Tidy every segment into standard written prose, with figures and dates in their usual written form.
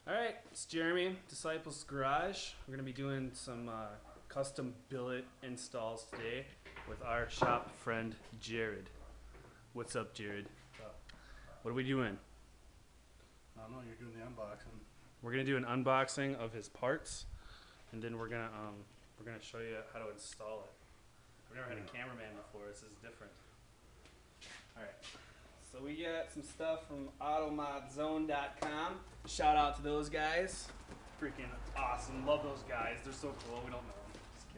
Alright, it's Jeremy, Disciples Garage. We're going to be doing some custom billet installs today with our shop friend Jared. What's up, Jared? What's up? What are we doing? I don't know, you're doing the unboxing. We're going to do an unboxing of his parts, and then we're gonna show you how to install it. I've never had a cameraman before. This is different. Alright, so we got some stuff from AutoModZone.com. Shout out to those guys. Freaking awesome. Love those guys. They're so cool. We don't know them. Just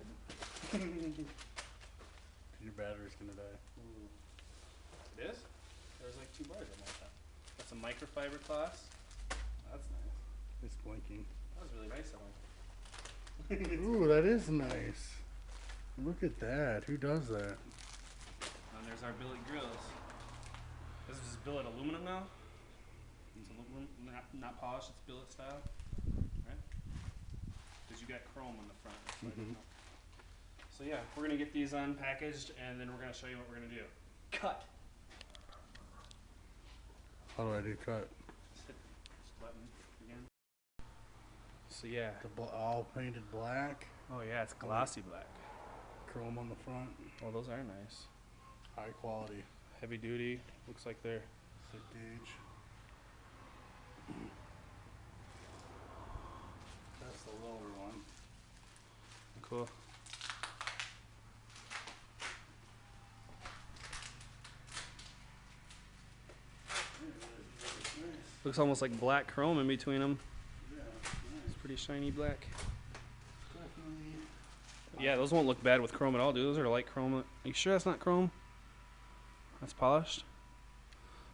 kidding. Your battery's gonna die. Ooh. It is? There's like 2 bars on that. That's a microfiber cloth. That's nice. It's blinking. That was really nice of him. Ooh, that is nice. Look at that. Who does that? And there's our billet grills. This is billet aluminum now. It's aluminum, not polished. It's billet style, right? Because you got chrome on the front. So yeah, we're gonna get these unpackaged, and then we're gonna show you what we're gonna do. Cut. How do I do cut? Just hit this button again. So yeah. All painted black. Oh yeah, it's glossy black. Chrome on the front. Oh, those are nice. High quality. Heavy duty. Looks like they're Thick gauge. That's the lower one. cool. Looks almost like black chrome in between them. Yeah, It's pretty shiny black. definitely. Yeah, those won't look bad with chrome at all, dude. Those are light chrome. Are you sure that's not chrome? That's polished?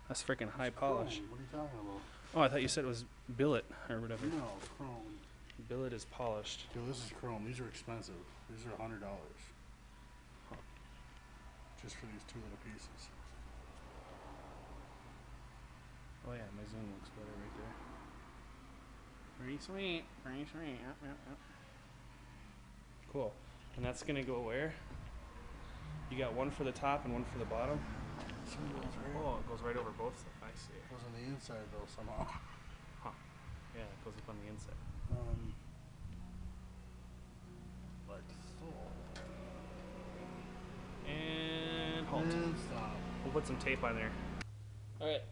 That's freaking high polish. Chrome. What are you talking about? Oh, I thought you said it was billet or whatever. No, chrome. Billet is polished. Yo, this is chrome. These are expensive. These are $100. Just for these 2 little pieces. Oh yeah, my zoom looks better right there. Pretty sweet. Pretty sweet. Yep, yep, yep. Cool. And that's gonna go where? You got one for the top and one for the bottom? Oh, it goes right over both. I see. It goes on the inside though somehow. Huh. Yeah, it goes up on the inside. Like so. And halt. And stop. We'll put some tape on there. Alright,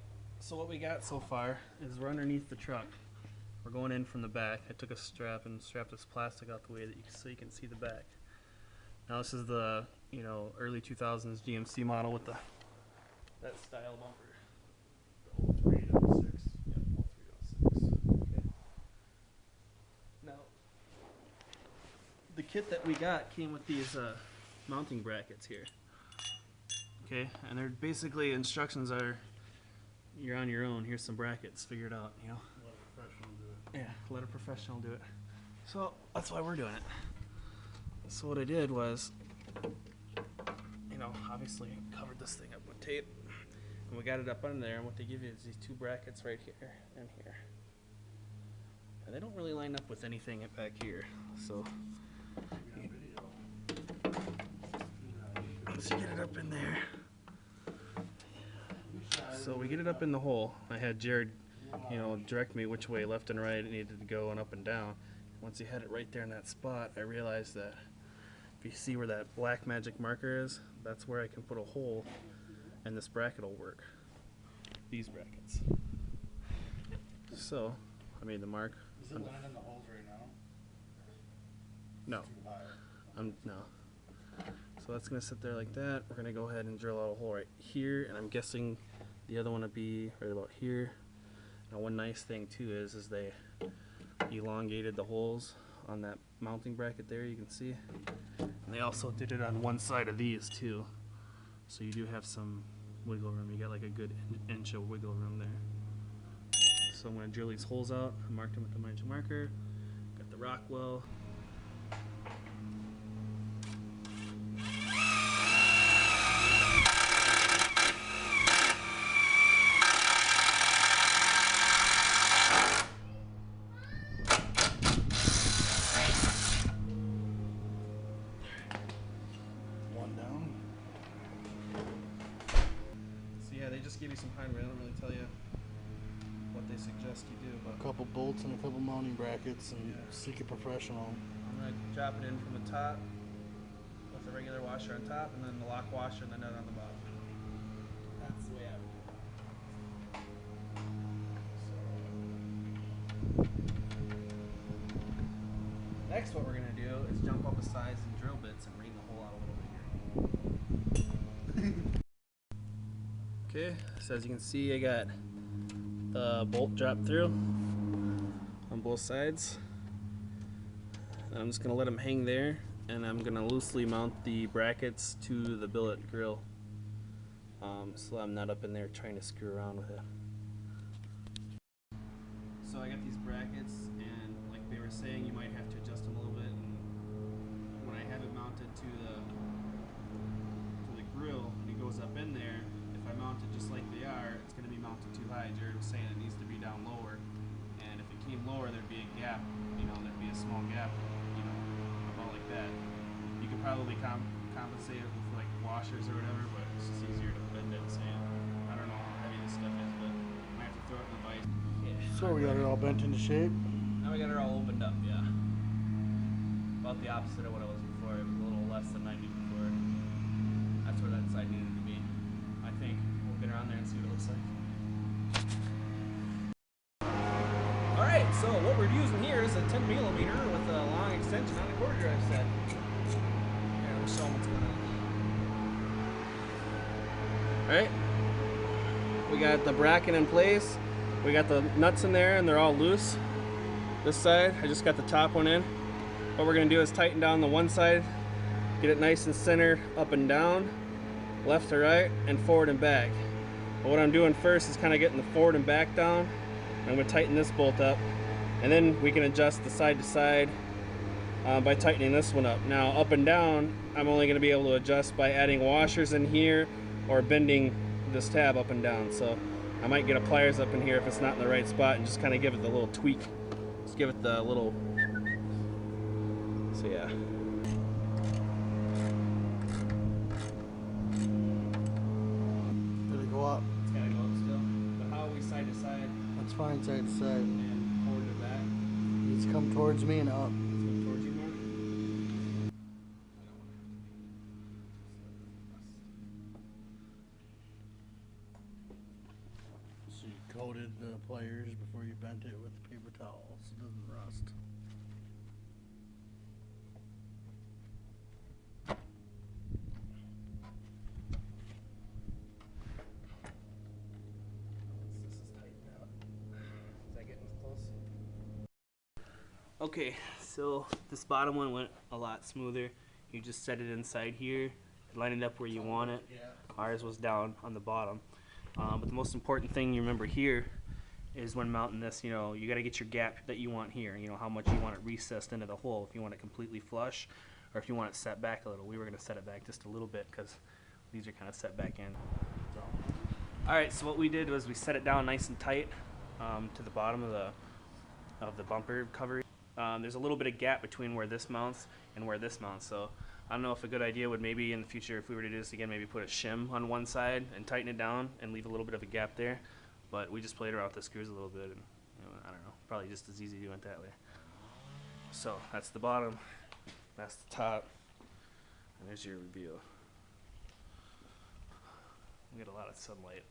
so what we got so far is we're underneath the truck. We're going in from the back. I took a strap and strapped this plastic out the way that so you can see the back. Now this is the, early 2000s GMC model with that style bumper. The 0306. Yep, 0306. Okay. Now, the kit that we got came with these mounting brackets here. Okay, and they're basically instructions are you're on your own. Here's some brackets. Figure it out. Let a professional do it. Yeah, let a professional do it. So that's why we're doing it. So what I did was, obviously covered this thing up with tape, and we got it up under there. And what they give you is these 2 brackets right here and here, and they don't really line up with anything back here. So let's get it up in there. So we get it up in the hole. I had Jared, direct me which way, left and right, it needed to go and up and down. Once he had it right there in that spot, I realized that if you see where that black magic marker is, that's where I can put a hole and this bracket will work. These brackets. So, I made the mark. Is it landing in the holes right now? No. Too high. No. So that's going to sit there like that. We're going to go ahead and drill out a hole right here, and I'm guessing the other one would be right about here. Now one nice thing too is they elongated the holes on that mounting bracket there, you can see. And they also did it on one side of these too. So you do have some wiggle room. You got like a good inch of wiggle room there. So I'm going to drill these holes out. I marked them with the magic marker. Got the Rockwell. Just give you some hardware. I don't really tell you what what they suggest you do, but A couple bolts and a couple mounting brackets and Yeah. seek a professional. I'm gonna drop it in from the top with the regular washer on top, and then the lock washer and the nut on the bottom. That's the way I would do it. So, next, what we're gonna do is jump up a size and drill bits and ream the hole out a little bigger. Okay, so as you can see, I got the bolt dropped through on both sides. And I'm just gonna let them hang there, and I'm gonna loosely mount the brackets to the billet grill, so I'm not up in there trying to screw around with it. So I got these brackets, and like they were saying, you might have to adjust them a little bit. And when I have it mounted to the grill, and it goes up in there, if I mount it just like they are, it's gonna be mounted too high. Jared was saying it needs to be down lower, and if it came lower, there'd be a gap. There'd be a small gap. About like that. You could probably compensate it with like washers or whatever, but it's just easier to bend it. So I don't know how heavy this stuff is, but I might have to throw it in the vise. Yeah. So we got it all bent into shape. Now we got it all opened up, yeah. About the opposite of what it was before. It was a little less than 90 before. That's where that side needed to be. I think we'll get around there and see what it looks like. Alright, so what we're using here is a 10mm with a long extension on a quarter drive set. Here, we'll show them what's going on. Alright, we got the bracket in place. We got the nuts in there and they're all loose. This side, I just got the top one in. What we're going to do is tighten down the one side, get it nice and center, up and down, left to right, and forward and back. But what I'm doing first is kind of getting the forward and back down. I'm going to tighten this bolt up, and then we can adjust the side to side by tightening this one up. Now up and down, I'm only going to be able to adjust by adding washers in here or bending this tab up and down. So I might get a pliers up in here if it's not in the right spot and just kind of give it the little tweak. Just give it the little, so yeah. Did it go up? It's got to go up still. But how are we side to side? That's fine, side to side. And forward to back? Needs to come towards me and up. Let's go towards you more. So you coated the pliers before you bent it with the paper towel so it doesn't rust. This is tightened out. Is that getting close? Okay, so this bottom one went a lot smoother. You just set it inside here, line it up where you want it. Yeah. Ours was down on the bottom. But the most important thing you remember here is when mounting this, you got to get your gap that you want here. How much you want it recessed into the hole. If you want it completely flush, or if you want it set back a little. We were going to set it back just a little bit because these are kind of set back in. Alright, so what we did was we set it down nice and tight to the bottom of the bumper cover. There's a little bit of gap between where this mounts and where this mounts. So I don't know if a good idea would maybe in the future, if we were to do this again, maybe put a shim on one side and tighten it down and leave a little bit of a gap there. But we just played around with the screws a little bit, and I don't know, probably just as easy doing it that way. So that's the bottom, that's the top, and there's your reveal. We get a lot of sunlight.